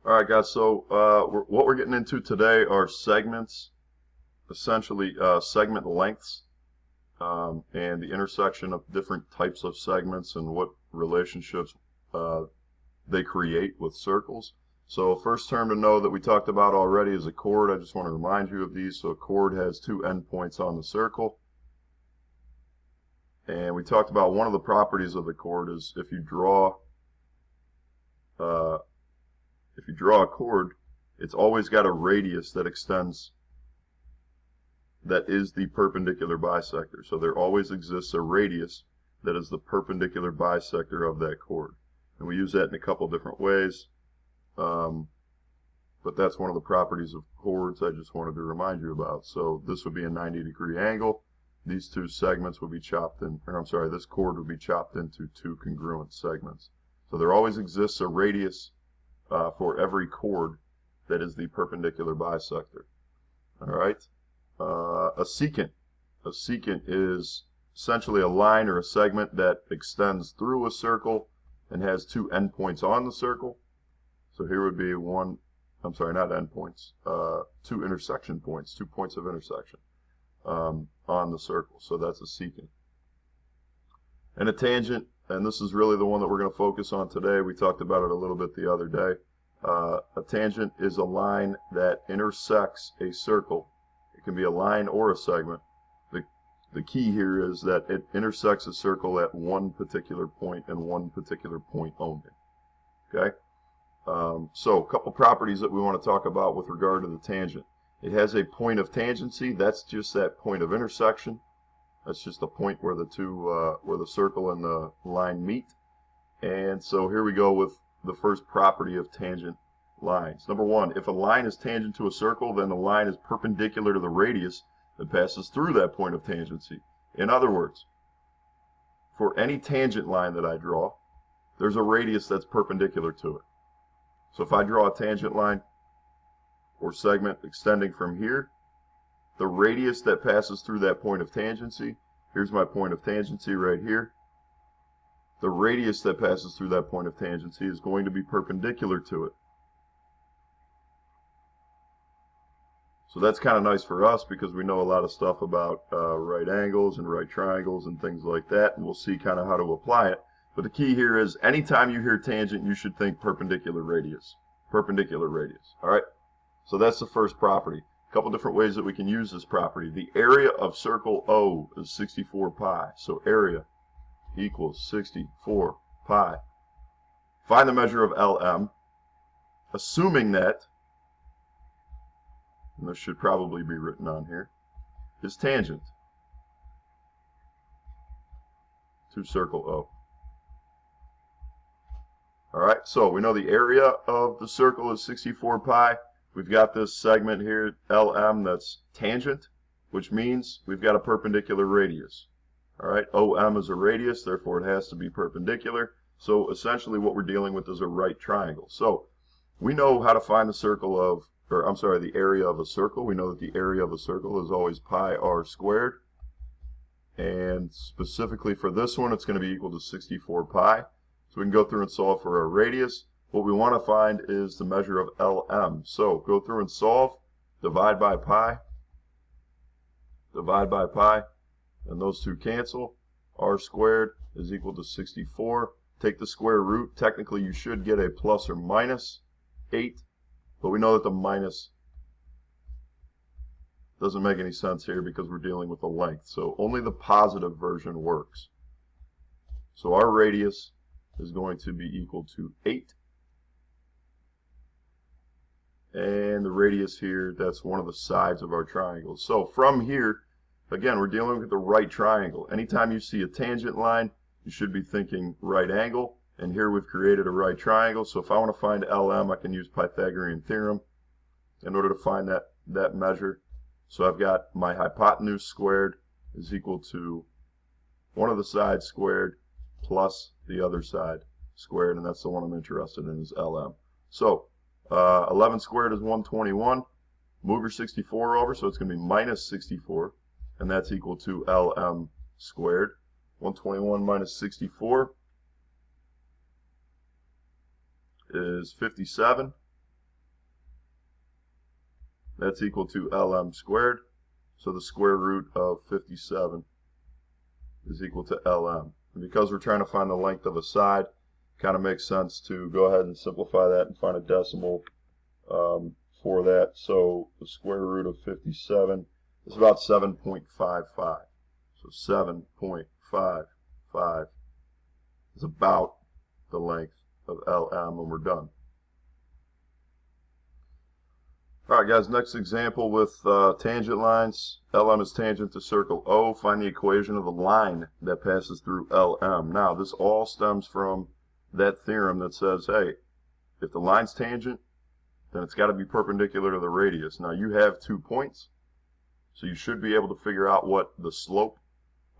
Alright guys, so what we're getting into today are segments, essentially segment lengths, and the intersection of different types of segments and what relationships they create with circles. So first term to know that we talked about already is a chord. I just want to remind you of these. So a chord has two endpoints on the circle. And we talked about one of the properties of the chord is if you draw a chord, it's always got a radius that extends that is the perpendicular bisector. So there always exists a radius that is the perpendicular bisector of that chord. And we use that in a couple different ways. But that's one of the properties of chords I just wanted to remind you about. So this would be a 90-degree angle. These two segments would be chopped in, or I'm sorry, this chord would be chopped into two congruent segments. So there always exists a radius for every chord that is the perpendicular bisector. Alright? A secant. A secant is essentially a line or a segment that extends through a circle and has two endpoints on the circle. So here would be not endpoints, two intersection points, 2 points of intersection on the circle. So that's a secant. And a tangent, and this is really the one that we're going to focus on today. We talked about it a little bit the other day. A tangent is a line that intersects a circle. It can be a line or a segment. The key here is that it intersects a circle at one particular point and one particular point only. Okay? So a couple properties that we want to talk about with regard to the tangent. It has a point of tangency. That's just that point of intersection. That's just the point where the where the circle and the line meet. And so here we go with the first property of tangent lines. Number one, if a line is tangent to a circle, then the line is perpendicular to the radius that passes through that point of tangency. In other words, for any tangent line that I draw, there's a radius that's perpendicular to it. So if I draw a tangent line or segment extending from here, the radius that passes through that point of tangency, here's my point of tangency right here, the radius that passes through that point of tangency is going to be perpendicular to it. So that's kind of nice for us because we know a lot of stuff about right angles and right triangles and things like that, and we'll see kind of how to apply it. But the key here is anytime you hear tangent, you should think perpendicular radius. Perpendicular radius. All right? So that's the first property. A couple different ways that we can use this property. The area of circle O is 64 pi. So area equals 64 pi. Find the measure of LM, assuming that, and this should probably be written on here, is tangent to circle O. Alright, so we know the area of the circle is 64 pi. We've got this segment here, LM, that's tangent, which means we've got a perpendicular radius. Alright, OM is a radius, therefore it has to be perpendicular. So essentially what we're dealing with is a right triangle. So we know how to find the area of a circle. We know that the area of a circle is always pi r squared. And specifically for this one, it's going to be equal to 64 pi. So we can go through and solve for our radius. What we want to find is the measure of LM. So go through and solve, divide by pi, and those two cancel. R squared is equal to 64. Take the square root. Technically you should get a plus or minus 8, but we know that the minus doesn't make any sense here because we're dealing with a length. So only the positive version works. So our radius is going to be equal to 8. And the radius here, that's one of the sides of our triangle. So from here, again, we're dealing with the right triangle. Anytime you see a tangent line, you should be thinking right angle. And here we've created a right triangle. So if I want to find LM, I can use Pythagorean theorem in order to find that measure. So I've got my hypotenuse squared is equal to one of the sides squared plus the other side squared, and that's the one I'm interested in is LM. So 11 squared is 121. Move your 64 over, so it's going to be minus 64, and that's equal to LM squared. 121 minus 64 is 57. That's equal to LM squared. So the square root of 57 is equal to LM. And because we're trying to find the length of a side, it kind of makes sense to go ahead and simplify that and find a decimal for that. So the square root of 57 is about 7.55. So 7.55 is about the length of LM when we're done. Alright guys, next example with tangent lines. LM is tangent to circle O. Find the equation of the line that passes through LM. Now this all stems from that theorem that says, hey, if the line's tangent, then it's got to be perpendicular to the radius. Now you have 2 points, so you should be able to figure out what the slope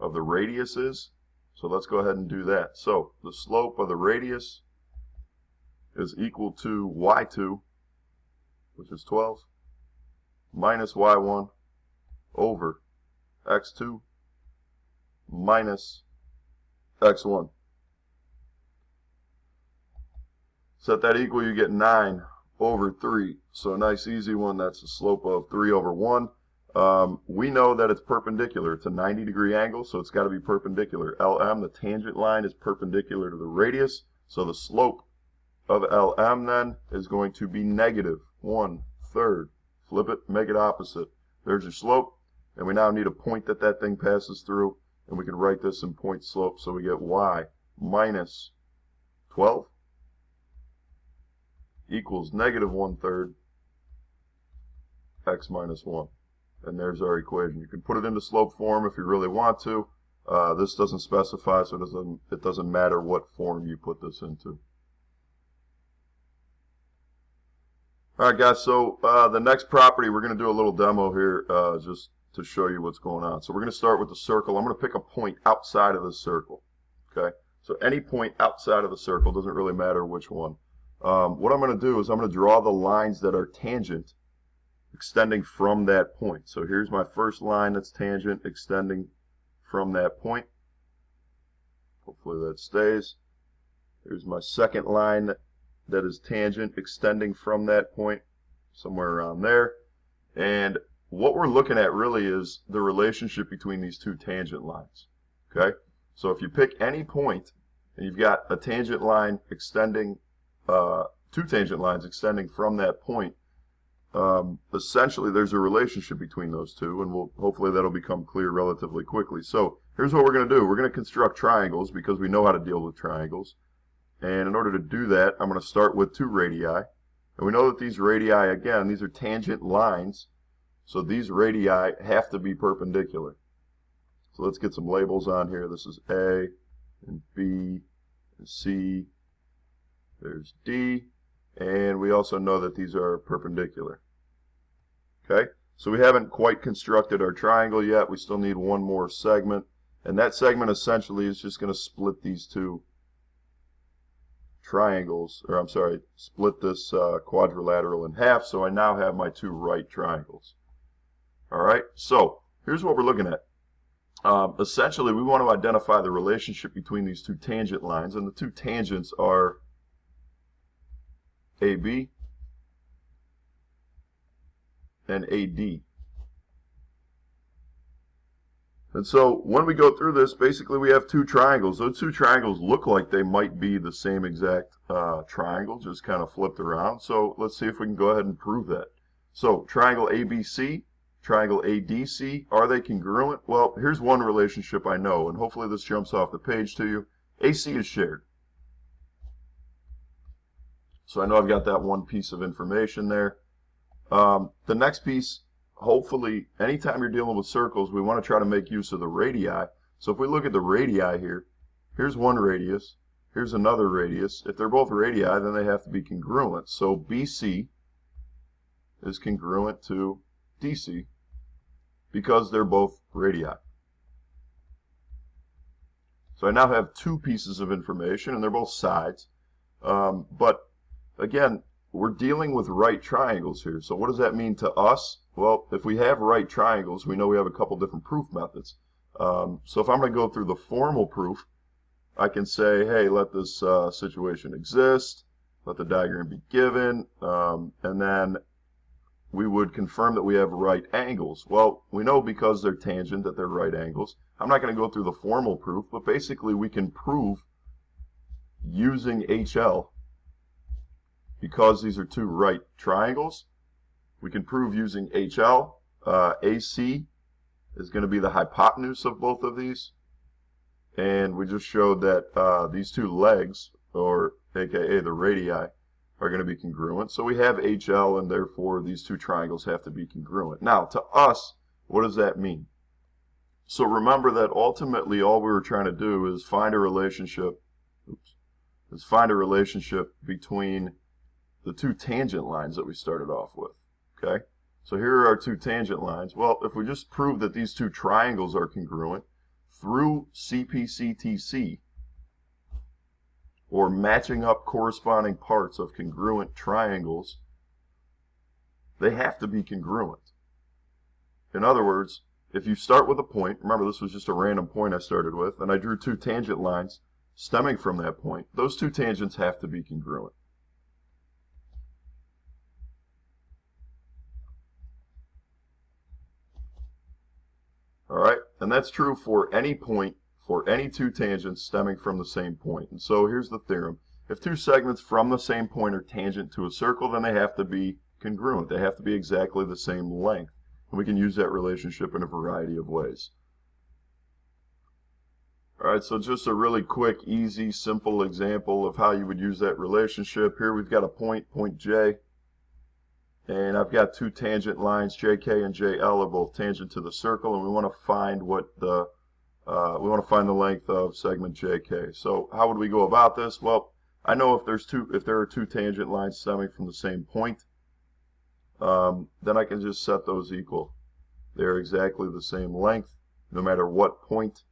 of the radius is. So let's go ahead and do that. So the slope of the radius is equal to y2, which is 12, minus y1 over x2 minus x1. Set that equal, you get 9 over 3. So a nice easy one. That's a slope of 3 over 1. We know that it's perpendicular. It's a 90-degree angle, so it's got to be perpendicular. LM, the tangent line, is perpendicular to the radius. So the slope of LM then is going to be negative 1/3. Flip it, make it opposite. There's your slope, and we now need a point that that thing passes through, and we can write this in point slope. So we get y minus 12 equals negative 1/3 x minus 1. And there's our equation. You can put it into slope form if you really want to. This doesn't specify, so it doesn't matter what form you put this into. Alright guys, so the next property, we're going to do a little demo here just to show you what's going on. So we're going to start with the circle. I'm going to pick a point outside of the circle. Okay, so any point outside of the circle, doesn't really matter which one. What I'm going to do is I'm going to draw the lines that are tangent extending from that point. So here's my first line that's tangent extending from that point. Hopefully that stays. Here's my second line that is tangent extending from that point, somewhere around there. And what we're looking at really is the relationship between these two tangent lines. Okay, so if you pick any point and you've got a tangent line extending, two tangent lines extending from that point, essentially there's a relationship between those two, and hopefully that'll become clear relatively quickly. So here's what we're going to do. We're going to construct triangles because we know how to deal with triangles. And in order to do that, I'm going to start with 2 radii. And we know that these radii, again, these are tangent lines, so these radii have to be perpendicular. So let's get some labels on here. This is A, and B, and C. There's D. And we also know that these are perpendicular. Okay, so we haven't quite constructed our triangle yet. We still need one more segment. And that segment essentially is just going to split these two triangles, or I'm sorry, split this quadrilateral in half. So I now have my 2 right triangles. Alright, so here's what we're looking at. Essentially, we want to identify the relationship between these 2 tangent lines, and the 2 tangents are AB and AD. And so when we go through this, basically we have 2 triangles. Those 2 triangles look like they might be the same exact triangle, just kind of flipped around. So let's see if we can go ahead and prove that. So triangle ABC, triangle ADC, are they congruent? Well, here's one relationship I know, and hopefully this jumps off the page to you. AC is shared. So I know I've got that one piece of information there. The next piece, hopefully, anytime you're dealing with circles, we want to try to make use of the radii. So if we look at the radii here, here's one radius, here's another radius. If they're both radii, then they have to be congruent. So BC is congruent to DC because they're both radii. So I now have 2 pieces of information, and they're both sides. But again, we're dealing with right triangles here. So what does that mean to us? Well, if we have right triangles, we know we have a couple different proof methods. So if I'm going to go through the formal proof, I can say, hey, let this situation exist, let the diagram be given, and then we would confirm that we have right angles. Well, we know because they're tangent that they're right angles. I'm not going to go through the formal proof, but basically we can prove using HL, because these are two right triangles, we can prove using HL, AC is going to be the hypotenuse of both of these. And we just showed that these two legs, or aka the radii, are going to be congruent. So we have HL, and therefore these two triangles have to be congruent. Now, to us, what does that mean? So remember that ultimately all we were trying to do is find a relationship, between the two tangent lines that we started off with. Okay? So here are our two tangent lines. Well, if we just prove that these two triangles are congruent through CPCTC, or matching up corresponding parts of congruent triangles, they have to be congruent. In other words, if you start with a point, remember this was just a random point I started with, and I drew two tangent lines stemming from that point, those two tangents have to be congruent. Alright, and that's true for any point, for any two tangents stemming from the same point. And so here's the theorem. If two segments from the same point are tangent to a circle, then they have to be congruent. They have to be exactly the same length. And we can use that relationship in a variety of ways. Alright, so just a really quick, easy, simple example of how you would use that relationship. Here we've got a point, point J. And I've got two tangent lines, JK and JL are both tangent to the circle, and we want to find the length of segment JK. So how would we go about this? Well, I know if there are two tangent lines stemming from the same point, then I can just set those equal. They're exactly the same length, no matter what point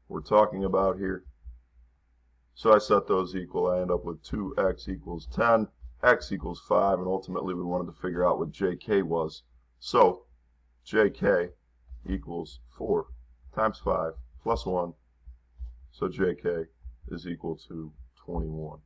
we're talking about here. So I set those equal. I end up with 2x equals 10. X equals 5, and ultimately we wanted to figure out what JK was. So JK equals 4 times 5 plus 1. So JK is equal to 21.